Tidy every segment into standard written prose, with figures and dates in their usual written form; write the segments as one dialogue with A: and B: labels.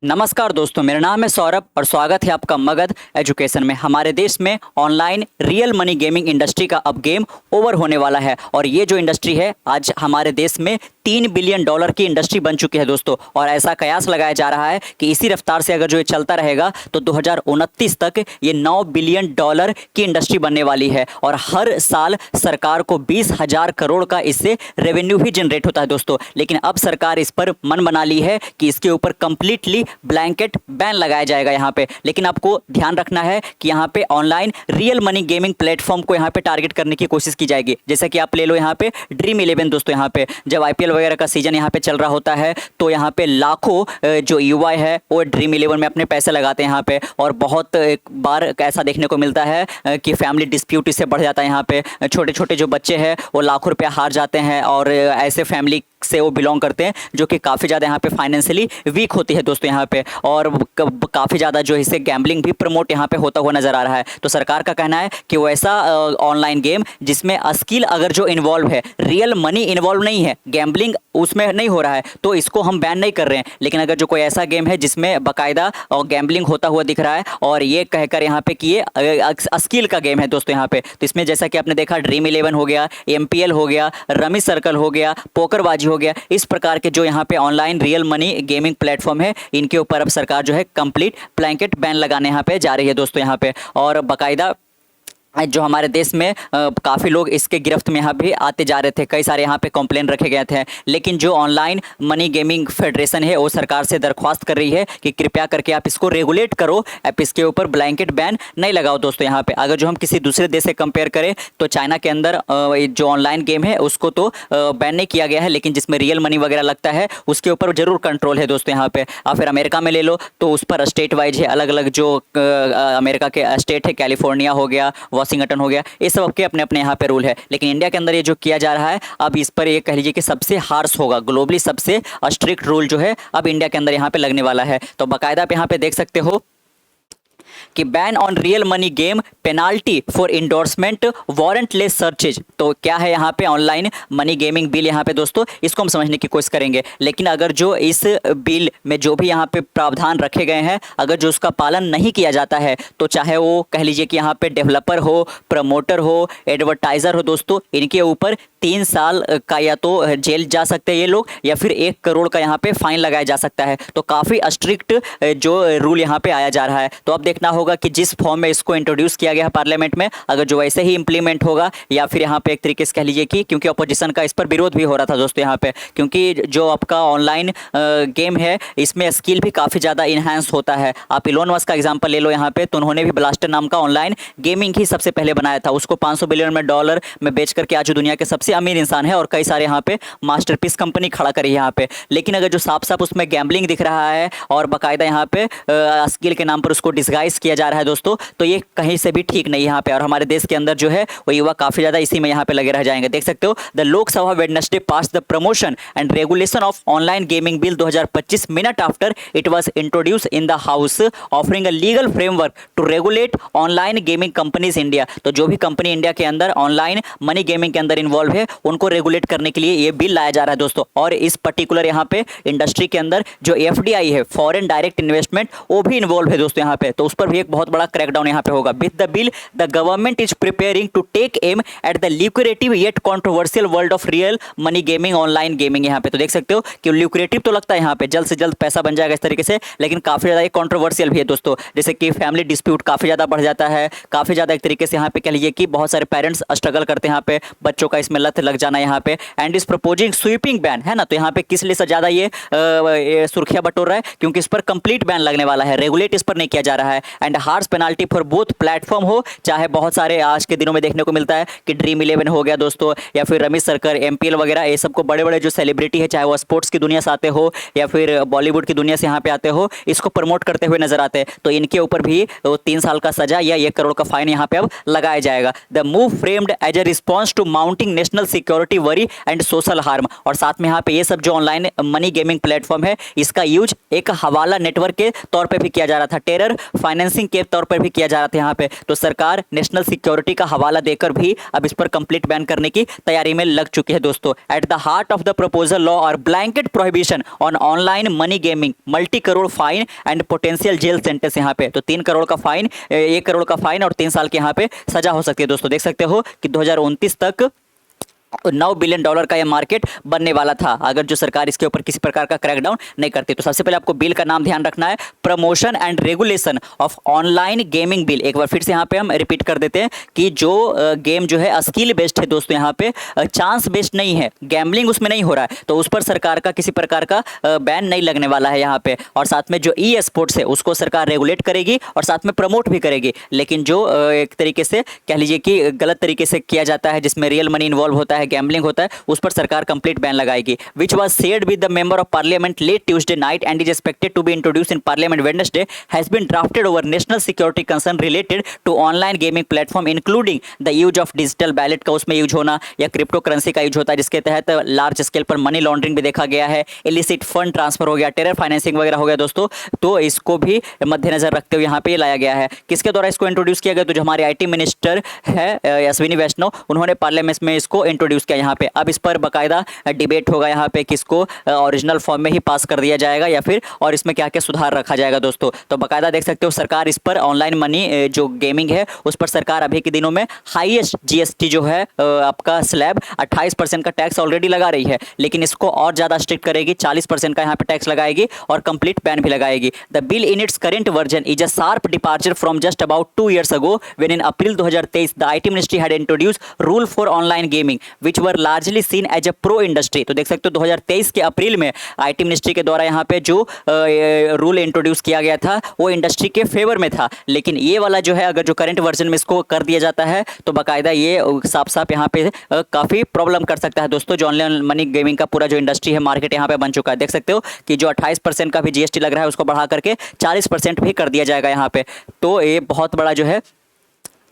A: नमस्कार दोस्तों, मेरा नाम है सौरभ और स्वागत है आपका मगध एजुकेशन में। हमारे देश में online real money gaming industry का अब गेम ओवर होने वाला है और ये जो इंडस्ट्री है आज हमारे देश में $3 बिलियन की इंडस्ट्री बन चुकी है दोस्तों। और ऐसा कयास लगाया जा रहा है कि इसी रफ्तार से अगर जो ये चलता रहेगा तो 2029 तक ये $9 बिलियन की इंडस्ट्री बनने वाली है और हर साल सरकार को 20,000 करोड़ का इससे रेवेन्यू भी जनरेट होता है दोस्तों। लेकिन अब सरकार इस पर मन बना ली है कि इसके ऊपर कंप्लीटली ब्लैंकेट बैन लगाया जाएगा यहाँ पे। लेकिन आपको ध्यान रखना है कि यहाँ पे online real money gaming platform को यहाँ पे टारगेट करने की कोशिश की जाएगी। जैसे कि आप ले लो यहाँ पे ड्रीम 11 दोस्तों। यहाँ पे जब आईपीएल वगैरह का सीजन यहाँ पे चल रहा होता है तो यहाँ पे लाखों जो युवा है वो ड्रीम 11 में अपने पैसे लगाते हैं यहाँ पे। और बहुत बार ऐसा देखने को मिलता है कि फैमिली डिस्प्यूट इससे बढ़ जाता है। यहाँ पे छोटे छोटे जो बच्चे हैं वो लाखों रुपया हार जाते हैं और ऐसे फैमिली से वो बिलोंग करते हैं जो कि काफ़ी ज़्यादा यहाँ पे फाइनेंशियली वीक होती है दोस्तों यहाँ पे। और काफ़ी ज़्यादा जो इसे गैम्बलिंग भी प्रमोट यहाँ पे होता हुआ नज़र आ रहा है। तो सरकार का कहना है कि वो ऐसा ऑनलाइन गेम जिसमें स्किल अगर जो इन्वॉल्व है, रियल मनी इन्वॉल्व नहीं है, गैम्बलिंग उसमें नहीं हो रहा है, तो इसको हम बैन नहीं कर रहे हैं। लेकिन अगर जो कोई ऐसा गेम है जिसमें बाकायदा और गैम्बलिंग होता हुआ दिख रहा है और ये कहकर यहाँ पे कि ये स्किल का गेम है दोस्तों यहाँ पे, तो इसमें जैसा कि आपने देखा ड्रीम 11 हो गया, एमपीएल हो गया, रमी सर्कल हो गया, पोकरबाजी हो गया, इस प्रकार के जो यहाँ पे online real money gaming platform है इनके ऊपर अब सरकार जो है कंप्लीट ब्लैंकेट बैन लगाने यहाँ पे जा रही है दोस्तों यहाँ पे। और बाकायदा जो हमारे देश में काफ़ी लोग इसके गिरफ्त में यहाँ भी आते जा रहे थे, कई सारे यहाँ पे कंप्लेन रखे गए थे। लेकिन जो ऑनलाइन मनी गेमिंग फेडरेशन है वो सरकार से दरख्वास्त कर रही है कि कृपया करके आप इसको रेगुलेट करो, आप इसके ऊपर ब्लैंकेट बैन नहीं लगाओ दोस्तों यहाँ पे। अगर जो हम किसी दूसरे देश से कंपेयर करें तो चाइना के अंदर जो ऑनलाइन गेम है उसको तो बैन नहीं किया गया है, लेकिन जिसमें रियल मनी वगैरह लगता है उसके ऊपर ज़रूर कंट्रोल है दोस्तों यहाँ पे। और फिर अमेरिका में ले लो तो उस पर स्टेट वाइज है, अलग अलग जो अमेरिका के स्टेट है, कैलिफोर्निया हो गया, वाशिंगटन हो गया, ये सब के अपने अपने यहाँ पे रूल है। लेकिन इंडिया के अंदर ये जो किया जा रहा है अब इस पर ये कह लीजिए कि सबसे हार्श होगा, ग्लोबली सबसे स्ट्रिक्ट रूल जो है अब इंडिया के अंदर यहाँ पे लगने वाला है। तो बाकायदा आप यहाँ पे देख सकते हो कि ban on real money game, penalty for endorsement, warrantless searches. तो क्या है यहाँ पे ऑनलाइन मनी गेमिंग बिल यहाँ पे दोस्तों, इसको हम समझने की कोशिश करेंगे। लेकिन अगर जो इस बिल में जो भी यहाँ पे प्रावधान रखे गए हैं अगर जो उसका पालन नहीं किया जाता है तो चाहे वो कह लीजिए कि यहाँ पे डेवलपर हो, प्रमोटर हो, एडवर्टाइज़र हो दोस्तों, इनके ऊपर 3 साल का या तो जेल जा सकते हैं ये लोग या फिर 1 करोड़ का यहाँ पे फाइन लगाया जा सकता है। तो काफ़ी स्ट्रिक्ट जो रूल यहाँ पे आया जा रहा है। तो अब देखना होगा कि जिस फॉर्म में इसको इंट्रोड्यूस किया गया है पार्लियामेंट में, अगर जो वैसे ही इंप्लीमेंट होगा या फिर यहाँ पे एक तरीके से कह लीजिए कि क्योंकि अपोजिशन का इस पर विरोध भी हो रहा था दोस्तों यहाँ पे, क्योंकि जो आपका ऑनलाइन गेम है इसमें स्किल भी काफ़ी ज़्यादा इन्हांस होता है। आप इलोन मस्क का एग्जाम्पल ले लो यहाँ पे, तो उन्होंने भी ब्लास्टर नाम का ऑनलाइन गेमिंग ही सबसे पहले बनाया था। उसको $500 बिलियन में बेच करके आज दुनिया के सबसे अमीर इंसान है और कई सारे यहाँ पे मास्टरपीस कंपनी खड़ा करी है यहाँ पे। लेकिन अगर जो साफ साफ उसमें गैम्बलिंग दिख रहा है और बाकायदा यहाँ पे स्किल के नाम पर उसको डिस्गाइज किया जा रहा है दोस्तों, तो ये कहीं से भी ठीक नहीं यहाँ पे। और हमारे देश के अंदर जो है वो युवा काफ़ी ज़्यादा इसी में यहाँ पे लगे रह जाएंगे। देख सकते हो the Lok Sabha Wednesday passed the promotion and regulation of online gaming bill 2025 minute after it was introduce in the house, offering a legal framework to regulate online gaming companies India. तो जो भी कंपनी इंडिया के अंदर online money gaming के अंदर involve है उनको regulate करने के लिए ये बिल लाया जा रहा है दोस्तों। और इस पर्टिकुलर यहाँ पे इंडस्ट्री के अंदर जो एफडीआई है, फॉरेन डायरेक्ट इन्वेस्टमेंट, वो भी इन्वॉल्व है दोस्तों यहाँ पे। तो उस पर भी एक बहुत बड़ा क्रैकडाउन यहाँ पे होगा। With the bill the government is preparing to take aim at the lucrative yet controversial world of real money gaming, online gaming. यहाँ पे तो देख सकते हो कि ल्यूक्रेटिव तो लगता है यहाँ पे जल्द से जल्द पैसा बन जाएगा इस तरीके से, लेकिन काफी ज्यादा कंट्रोवर्शियल भी है दोस्तों। जैसे कि फैमिली डिस्प्यूट काफी ज्यादा बढ़ जाता है, काफी ज्यादा एक तरीके से यहाँ पे कह लीजिए कि बहुत सारे पेरेंट्स स्ट्रगल करते हैं यहाँ पे, बच्चों का इसमें लत लग जाना यहाँ पे। And is proposing sweeping ban, है ना। तो यहाँ पे किस लिए ज्यादा ये सुर्खियां बटोर रहा है, क्योंकि इस पर कंप्लीट बैन लगने वाला है, रेगुलेट इस पर नहीं किया जा रहा है। And harsh penalty for both platform हो, चाहे बहुत सारे आज के दिनों में देखने को मिलता है कि ड्रीम 11 हो गया दोस्तों, या फिर रमी सर्कल, एमपीएल वगैरह, ये सबको बड़े बड़े जो सेलिब्रिटी है, चाहे वो स्पोर्ट्स की दुनिया से आते हो या फिर बॉलीवुड की दुनिया से यहाँ पे आते हो, इसको प्रमोट करते हुए नजर आते हैं, तो इनके ऊपर भी 3 साल का सजा या 1 करोड़ का फाइन यहाँ पे अब लगाया जाएगा। The move framed as a response to mounting national security worry and social harm. और साथ में यहाँ पे ये सब जो ऑनलाइन मनी गेमिंग प्लेटफॉर्म है इसका यूज एक हवाला नेटवर्क के तौर पे भी किया जा रहा था। टेरर फाइनेंसिंग के तौर पर भी किया जा रहा था यहाँ पे। तो सरकार नेशनल सिक्योरिटी का हवाला देकर भी अब इस पर कंप्लीट बैन करने की तैयारी में लग चुकी है दोस्तों। At the heart of the proposal law और blanket prohibition on online money gaming, multi crore fine and potential jail sentence यहाँ पे। तो 3 करोड़ का फाइन, 1 करोड़ का फाइन और 3 साल की यहाँ पे सजा हो सकती है दोस्तों। देख सकते हो कि 2029 तक $9 बिलियन का यह मार्केट बनने वाला था अगर जो सरकार इसके ऊपर किसी प्रकार का क्रैकडाउन नहीं करती। तो सबसे पहले आपको बिल का नाम ध्यान रखना है, promotion and regulation of online gaming bill. एक बार फिर से यहाँ पे हम रिपीट कर देते हैं कि जो गेम जो है स्किल बेस्ड है दोस्तों, यहाँ पे चांस बेस्ड नहीं है, गैम्बलिंग उसमें नहीं हो रहा है, तो उस पर सरकार का किसी प्रकार का बैन नहीं लगने वाला है यहाँ पे। और साथ में जो ई स्पोर्ट्स है उसको सरकार रेगुलेट करेगी और साथ में प्रमोट भी करेगी। लेकिन जो एक तरीके से कह लीजिए कि गलत तरीके से किया जाता है, जिसमें रियल मनी इन्वॉल्व होता है, गैम्बलिंग होता है, उस पर सरकार कंप्लीट बैन लगाएगी। Which was shared with the member of parliament late Tuesday night and is expected to be introduced in parliament Wednesday has been drafted over national security concern related to online gaming platform including the use of digital ballot का उसमें use होना या crypto currency का use होता है, जिसके तहत large scale पर मनी लॉन्ड्रिंग भी देखा गया है, इलिसिट फंड ट्रांसफर हो गया, टेरर फाइनेंसिंग वगैरह हो गया दोस्तों। तो इसको भी मद्देनजर रखते हुए यहाँ पे लाया गया है। किसके द्वारा इसको इंट्रोड्यूस किया गया? तो जो हमारे IT मिनिस्टर है अश्विनी वैष्णव, उन्होंने पार्लियामेंट में इसको इंट्रोड्यूस किया यहाँ पे। अब इस पर बकायदा डिबेट होगा यहाँ पे, किसको ओरिजिनल फॉर्म में ही पास कर दिया जाएगा या फिर और इसमें क्या क्या सुधार रखा जाएगा दोस्तों। तो बकायदा देख सकते हो सरकार इस पर ऑनलाइन मनी जो गेमिंग है उस पर सरकार अभी के दिनों में हाईएस्ट GST जो है आपका स्लैब 28% का टैक्स ऑलरेडी लगा रही है, लेकिन इसको और ज़्यादा स्ट्रिक्ट करेगी, 40% का यहाँ पे टैक्स लगाएगी और कंप्लीट बैन भी लगाएगी। The bill in its current version is a sharp departure from just about 2 years ago when in April 2023 the IT ministry had introduced rule for online gaming which were largely seen as a pro industry। तो देख सकते हो 2023 के अप्रैल में IT ministry के द्वारा यहाँ पे जो रूल इंट्रोड्यूस किया गया था वो इंडस्ट्री के फेवर में था, लेकिन ये वाला जो है अगर जो करंट वर्जन में इसको कर दिया जाता है तो बाकायदा ये साफ साफ यहाँ पे काफ़ी प्रॉब्लम कर सकता है दोस्तों। जो ऑनलाइन मनी गेमिंग का पूरा जो इंडस्ट्री है, मार्केट यहाँ पे बन चुका है। देख सकते हो कि जो 28% का भी GST लग रहा है उसको बढ़ा करके 40% भी कर दिया जाएगा यहाँ पे। तो ये बहुत बड़ा जो है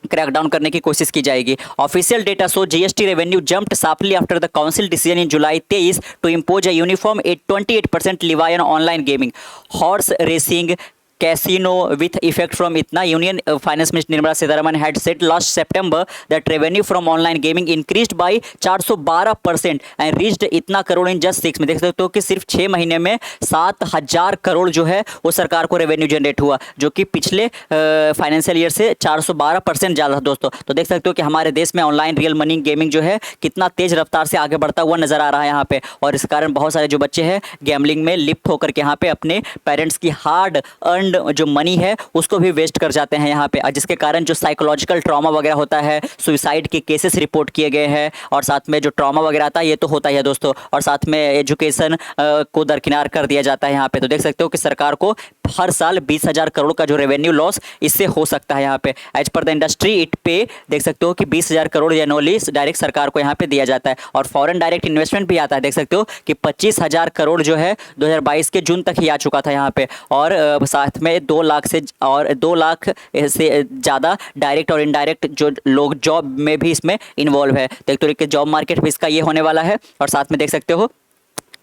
A: क्रैकडाउन करने की कोशिश की जाएगी। Official data show GST revenue jumped sharply after the council decision in July 23 to impose a uniform 28% levy on online gaming, horse racing, casino with effect from इतना। Union finance minister Nirmala Sitharaman had said last September that revenue from online gaming increased by 412% and reached इतना crore in just 6 में। देख सकते हो कि सिर्फ 6 महीने में 7,000 करोड़ जो है वो सरकार को रेवेन्यू जनरेट हुआ, जो कि पिछले फाइनेंशियल ईयर से 412% ज़्यादा था दोस्तों। तो देख सकते हो कि हमारे देश में ऑनलाइन रियल मनी गेमिंग जो है कितना तेज रफ्तार से आगे बढ़ता हुआ नजर आ रहा है यहाँ पे, और इस कारण बहुत सारे जो बच्चे हैं गैम्बलिंग में लिप्त होकर के यहाँ पे अपने पेरेंट्स की हार्ड अर्न जो मनी है उसको भी वेस्ट कर जाते हैं यहाँ पे, जिसके कारण जो साइकोलॉजिकल ट्रॉमा वगैरह होता है, सुसाइड के केसेस रिपोर्ट किए गए हैं, और साथ में जो ट्रॉमा वगैरह आता है ये तो होता ही है दोस्तों, और साथ में एजुकेशन को दरकिनार कर दिया जाता है यहाँ पे। तो देख सकते हो कि सरकार को हर साल 20,000 करोड़ का जो रेवेन्यू लॉस इससे हो सकता है यहाँ पे। As per the industry it पे देख सकते हो कि 20,000 करोड़ एनुअली डायरेक्ट सरकार को यहाँ पे दिया जाता है, और फॉरेन डायरेक्ट इन्वेस्टमेंट भी आता है। देख सकते हो कि 25,000 करोड़ जो है 2022 के जून तक ही आ चुका था यहाँ पे, और साथ में 2 लाख से और 2 लाख से ज़्यादा डायरेक्ट और इनडायरेक्ट जो लोग जॉब में भी इसमें इन्वॉल्व है। देख तो जॉब मार्केट भी इसका ये होने वाला है, और साथ में देख सकते हो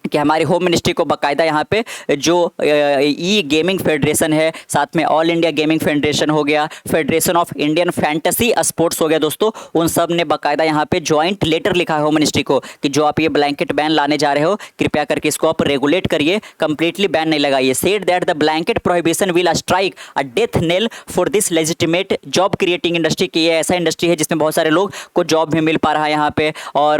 A: कि हमारी होम मिनिस्ट्री को बाकायदा यहाँ पे जो ई गेमिंग फेडरेशन है, साथ में ऑल इंडिया गेमिंग फेडरेशन हो गया, federation of Indian fantasy sports हो गया दोस्तों, उन सब ने बाकायदा यहाँ पे ज्वाइंट लेटर लिखा है होम मिनिस्ट्री को कि जो आप ये ब्लैंकेट बैन लाने जा रहे हो कृपया करके इसको आप रेगुलेट करिए, कंप्लीटली बैन नहीं लगाइए। Said that the blanket prohibition will strike a death nail for this legitimate job creating industry की। ये ऐसा इंडस्ट्री है जिसमें बहुत सारे लोग को जॉब भी मिल पा रहा है यहाँ पे, और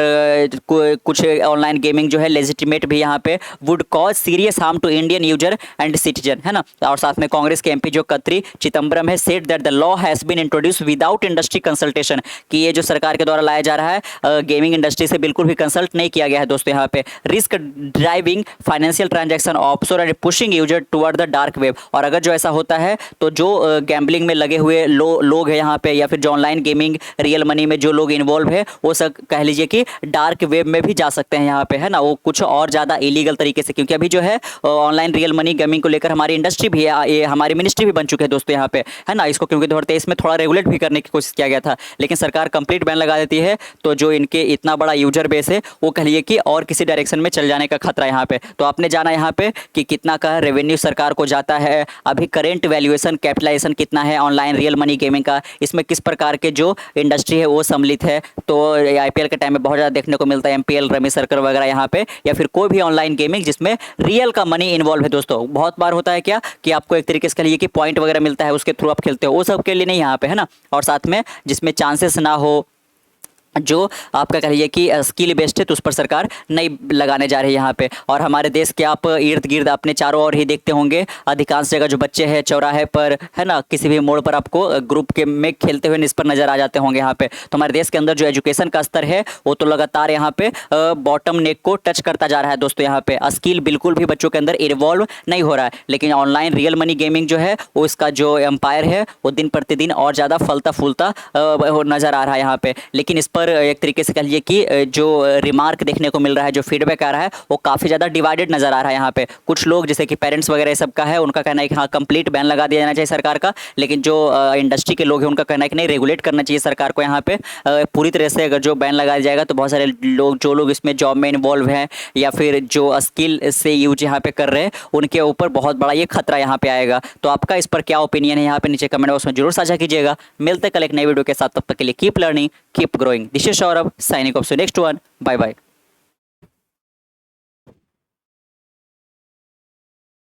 A: कुछ ऑनलाइन गेमिंग जो है लेजिटिमेट यहाँ पे would cause serious harm to Indian user and citizen, है ना। और साथ में कांग्रेस के MP जो कत्री चिदम्बरम है said that the law has been introduce without industry consultation, कि ये जो सरकार के द्वारा लाया जा रहा है गेमिंग इंडस्ट्री से बिल्कुल भी कंसल्ट नहीं किया गया है दोस्तों यहाँ पे। Risk driving financial transaction offshore and pushing user toward the dark web. और अगर जो ऐसा होता है तो जो गैम्बलिंग में लगे हुए लोग हैं यहाँ पे, या फिर जो ऑनलाइन गेमिंग रियल मनी में जो लोग इन्वॉल्व है वो सब कह लीजिए कि डार्क वेब में भी जा सकते हैं यहाँ पे, है ना। वो कुछ और ज़्यादा ज़्यादा इलीगल तरीके से, क्योंकि अभी जो है ऑनलाइन रियल मनी गेमिंग को लेकर हमारी इंडस्ट्री भी है, ये हमारी मिनिस्ट्री भी बन चुके हैं दोस्तों यहाँ पे, है ना। इसको क्योंकि 2023 में थोड़ा रेगुलेट भी करने की कोशिश किया गया था, लेकिन सरकार कंप्लीट बैन लगा देती है, तो जो इनके इतना बड़ा यूजर बेस है वो कहिए कि और किसी डायरेक्शन में चल जाने का खतरा यहाँ पे। तो आपने जाना यहाँ पे कि कितना का रेवेन्यू सरकार को जाता है, अभी करेंट वैल्यूएशन कैपिटलाइजेशन कितना है ऑनलाइन रियल मनी गेमिंग का, इसमें किस प्रकार के जो इंडस्ट्री है वो सम्मिलित है। तो आईपीएल के टाइम में बहुत ज़्यादा देखने को मिलता है, एमपीएल, रमी सर्कल वगैरह यहाँ पे, या फिर कोई भी ऑनलाइन गेमिंग जिसमें रियल का मनी इन्वॉल्व है दोस्तों। बहुत बार होता है क्या कि आपको एक तरीके से कहिए कि पॉइंट वगैरह मिलता है, उसके थ्रू आप खेलते हो, वो सब के लिए नहीं यहाँ पे, है ना। और साथ में जिसमें चांसेस ना हो, जो आपका कहिए कि स्किल बेस्ड है, तो उस पर सरकार नहीं लगाने जा रही है यहाँ पे। और हमारे देश के आप इर्द गिर्द अपने चारों ओर ही देखते होंगे, अधिकांश जगह जो बच्चे हैं चौराहे पर, है ना, किसी भी मोड़ पर आपको ग्रुप के में खेलते हुए इस पर नजर आ जाते होंगे यहाँ पे। तो हमारे देश के अंदर जो एजुकेशन का स्तर है वो तो लगातार यहाँ पे बॉटम नेक को टच करता जा रहा है दोस्तों। यहाँ पे स्किल बिल्कुल भी बच्चों के अंदर इन्वॉल्व नहीं हो रहा है, लेकिन ऑनलाइन रियल मनी गेमिंग जो है वो इसका जो एम्पायर है वो दिन प्रतिदिन और ज़्यादा फलता फूलता नजर आ रहा है यहाँ पे। लेकिन इस पर एक तरीके से कह लीजिए कि जो रिमार्क देखने को मिल रहा है, जो फीडबैक आ रहा है वो काफ़ी ज़्यादा डिवाइडेड नज़र आ रहा है यहाँ पे। कुछ लोग जैसे कि पेरेंट्स वगैरह सब का है, उनका कहना है कि हाँ कंप्लीट बैन लगा दिया जाना चाहिए सरकार का, लेकिन जो इंडस्ट्री के लोग हैं उनका कहना है कि नहीं, रेगुलेट करना चाहिए सरकार को यहाँ पे पूरी तरह से। अगर जो बैन लगा दिया जाएगा तो बहुत सारे लोग, जो लोग इसमें जॉब में इन्वॉल्व हैं या फिर जो स्किल से यूज यहाँ पे कर रहे हैं, उनके ऊपर बहुत बड़ा ये खतरा यहाँ पे आएगा। तो आपका इस पर क्या ओपिनियन है यहाँ पे नीचे कमेंट बॉक्स में जरूर साझा कीजिएगा। मिलते कल एक नई वीडियो के साथ, तब तक के लिए keep learning keep growing. This is Saurabh signing off, so next one, bye bye.